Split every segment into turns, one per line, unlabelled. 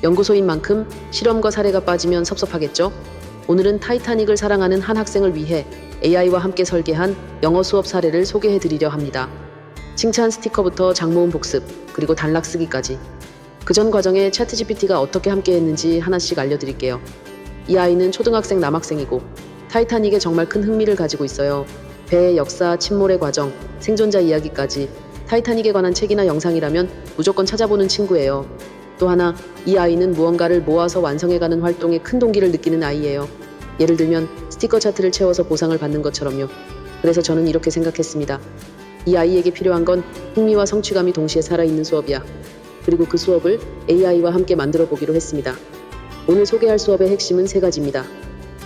연구소인 만큼 실험과 사례가 빠지면 섭섭하겠죠? 오늘은 타이타닉을 사랑하는 한 학생을 위해 AI와 함께 설계한 영어 수업 사례를 소개해 드리려 합니다. 칭찬 스티커부터 장모음 복습, 그리고 단락 쓰기까지. 그 전 과정에 챗GPT가 어떻게 함께 했는지 하나씩 알려드릴게요. 이 아이는 초등학생 남학생이고 타이타닉에 정말 큰 흥미를 가지고 있어요. 배의 역사, 침몰의 과정, 생존자 이야기까지 타이타닉에 관한 책이나 영상이라면 무조건 찾아보는 친구예요. 또 하나, 이 아이는 무언가를 모아서 완성해가는 활동에 큰 동기를 느끼는 아이예요. 예를 들면 스티커 차트를 채워서 보상을 받는 것처럼요. 그래서 저는 이렇게 생각했습니다. 이 아이에게 필요한 건 흥미와 성취감이 동시에 살아있는 수업이야. 그리고 그 수업을 AI와 함께 만들어 보기로 했습니다. 오늘 소개할 수업의 핵심은 3가지입니다.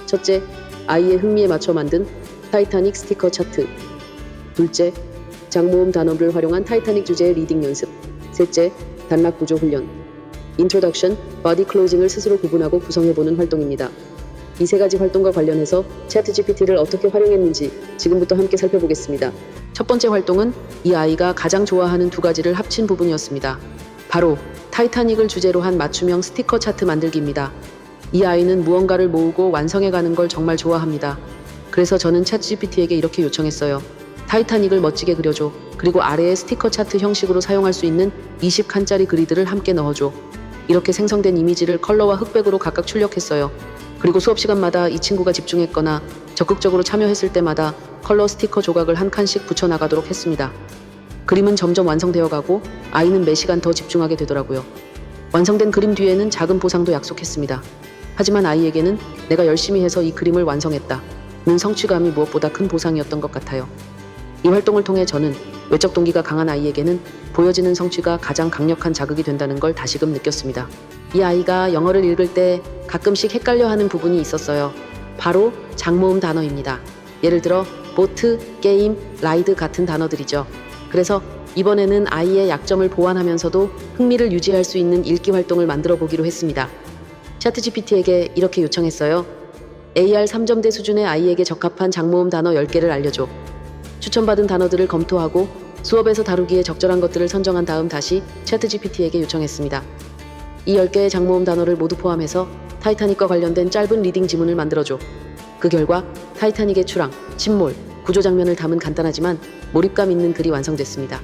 첫째, 아이의 흥미에 맞춰 만든 타이타닉 스티커 차트. 둘째, 장모음 단어를 활용한 타이타닉 주제의 리딩 연습. 셋째, 단락 구조 훈련. 인트로덕션, 바디 클로징을 스스로 구분하고 구성해보는 활동입니다. 이 3가지 활동과 관련해서 챗GPT를 어떻게 활용했는지 지금부터 함께 살펴보겠습니다. 첫 번째 활동은 이 아이가 가장 좋아하는 2가지를 합친 부분이었습니다. 바로 타이타닉을 주제로 한 맞춤형 스티커 차트 만들기입니다. 이 아이는 무언가를 모으고 완성해가는 걸 정말 좋아합니다. 그래서 저는 챗GPT에게 이렇게 요청했어요. 타이타닉을 멋지게 그려줘. 그리고 아래에 스티커 차트 형식으로 사용할 수 있는 20칸짜리 그리드를 함께 넣어줘. 이렇게 생성된 이미지를 컬러와 흑백으로 각각 출력했어요. 그리고 수업 시간마다 이 친구가 집중했거나 적극적으로 참여했을 때마다 컬러 스티커 조각을 한 칸씩 붙여나가도록 했습니다. 그림은 점점 완성되어 가고 아이는 매 시간 더 집중하게 되더라고요. 완성된 그림 뒤에는 작은 보상도 약속했습니다. 하지만 아이에게는 내가 열심히 해서 이 그림을 완성했다는 성취감이 무엇보다 큰 보상이었던 것 같아요. 이 활동을 통해 저는 외적 동기가 강한 아이에게는 보여지는 성취가 가장 강력한 자극이 된다는 걸 다시금 느꼈습니다. 이 아이가 영어를 읽을 때 가끔씩 헷갈려하는 부분이 있었어요. 바로 장모음 단어입니다. 예를 들어 보트, 게임, 라이드 같은 단어들이죠. 그래서 이번에는 아이의 약점을 보완하면서도 흥미를 유지할 수 있는 읽기 활동을 만들어 보기로 했습니다. 챗GPT에게 이렇게 요청했어요. AR 3점대 수준의 아이에게 적합한 장모음 단어 10개를 알려줘. 추천받은 단어들을 검토하고 수업에서 다루기에 적절한 것들을 선정한 다음 다시 챗GPT에게 요청했습니다. 이 10개의 장모음 단어를 모두 포함해서 타이타닉과 관련된 짧은 리딩 지문을 만들어줘. 그 결과 타이타닉의 출항, 침몰, 구조 장면을 담은 간단하지만 몰입감 있는 글이 완성됐습니다.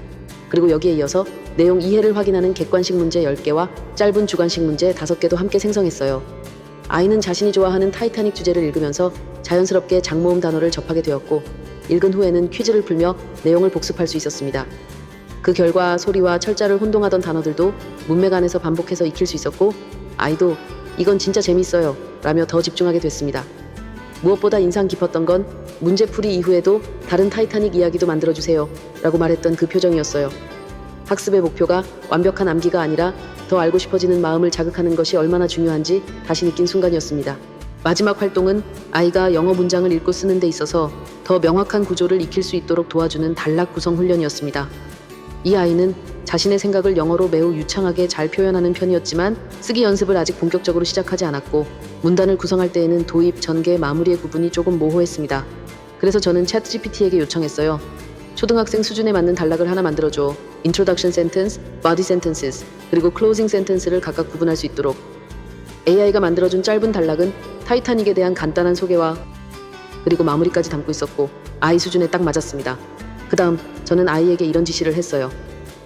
그리고 여기에 이어서 내용 이해를 확인하는 객관식 문제 10개와 짧은 주관식 문제 5개도 함께 생성했어요. 아이는 자신이 좋아하는 타이타닉 주제를 읽으면서 자연스럽게 장모음 단어를 접하게 되었고 읽은 후에는 퀴즈를 풀며 내용을 복습할 수 있었습니다. 그 결과 소리와 철자를 혼동하던 단어들도 문맥 안에서 반복해서 익힐 수 있었고 아이도 이건 진짜 재밌어요 라며 더 집중하게 됐습니다. 무엇보다 인상 깊었던 건 문제풀이 이후에도 다른 타이타닉 이야기도 만들어주세요 라고 말했던 그 표정이었어요. 학습의 목표가 완벽한 암기가 아니라 더 알고 싶어지는 마음을 자극하는 것이 얼마나 중요한지 다시 느낀 순간이었습니다. 마지막 활동은 아이가 영어 문장을 읽고 쓰는 데 있어서 더 명확한 구조를 익힐 수 있도록 도와주는 단락 구성 훈련이었습니다. 이 아이는 자신의 생각을 영어로 매우 유창하게 잘 표현하는 편이었지만 쓰기 연습을 아직 본격적으로 시작하지 않았고 문단을 구성할 때에는 도입, 전개, 마무리의 구분이 조금 모호했습니다. 그래서 저는 챗GPT에게 요청했어요. 초등학생 수준에 맞는 단락을 하나 만들어줘. Introduction sentence, body sentences, 그리고 closing sentence를 각각 구분할 수 있도록. AI가 만들어준 짧은 단락은 타이타닉에 대한 간단한 소개와 그리고 마무리까지 담고 있었고 아이 수준에 딱 맞았습니다. 그 다음 저는 아이에게 이런 지시를 했어요.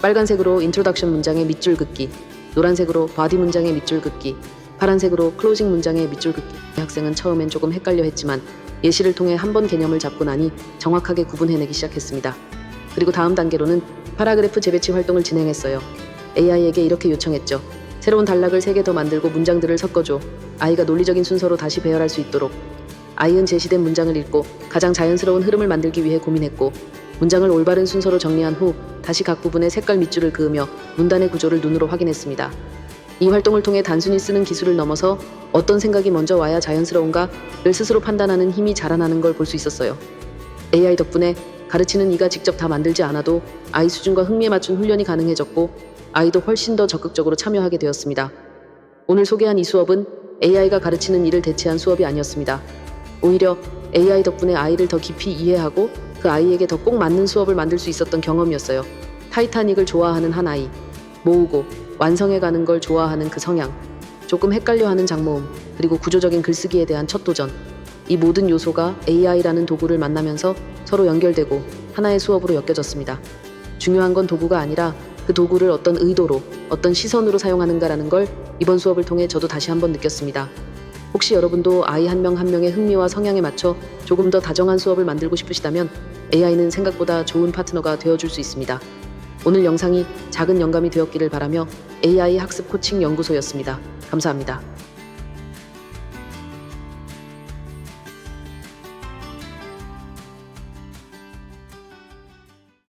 빨간색으로 인트로덕션 문장의 밑줄 긋기, 노란색으로 바디 문장의 밑줄 긋기, 파란색으로 클로징 문장의 밑줄 긋기. 학생은 처음엔 조금 헷갈려 했지만 예시를 통해 한 번 개념을 잡고 나니 정확하게 구분해내기 시작했습니다. 그리고 다음 단계로는 파라그래프 재배치 활동을 진행했어요. AI에게 이렇게 요청했죠. 새로운 단락을 3개 더 만들고 문장들을 섞어줘. 아이가 논리적인 순서로 다시 배열할 수 있도록. 아이는 제시된 문장을 읽고 가장 자연스러운 흐름을 만들기 위해 고민했고 문장을 올바른 순서로 정리한 후 다시 각 부분에 색깔 밑줄을 그으며 문단의 구조를 눈으로 확인했습니다. 이 활동을 통해 단순히 쓰는 기술을 넘어서 어떤 생각이 먼저 와야 자연스러운가를 스스로 판단하는 힘이 자라나는 걸 볼 수 있었어요. AI 덕분에 가르치는 이가 직접 다 만들지 않아도 아이 수준과 흥미에 맞춘 훈련이 가능해졌고 아이도 훨씬 더 적극적으로 참여하게 되었습니다. 오늘 소개한 이 수업은 AI가 가르치는 일을 대체한 수업이 아니었습니다. 오히려 AI 덕분에 아이를 더 깊이 이해하고 그 아이에게 더 꼭 맞는 수업을 만들 수 있었던 경험이었어요. 타이타닉을 좋아하는 한 아이, 모으고 완성해가는 걸 좋아하는 그 성향, 조금 헷갈려하는 장모음, 그리고 구조적인 글쓰기에 대한 첫 도전. 이 모든 요소가 AI라는 도구를 만나면서 서로 연결되고 하나의 수업으로 엮여졌습니다. 중요한 건 도구가 아니라 그 도구를 어떤 의도로, 어떤 시선으로 사용하는가라는 걸 이번 수업을 통해 저도 다시 한번 느꼈습니다. 혹시 여러분도 아이 한 명 한 명의 흥미와 성향에 맞춰 조금 더 다정한 수업을 만들고 싶으시다면 AI는 생각보다 좋은 파트너가 되어줄 수 있습니다. 오늘 영상이 작은 영감이 되었기를 바라며 AI 학습 코칭 연구소였습니다. 감사합니다.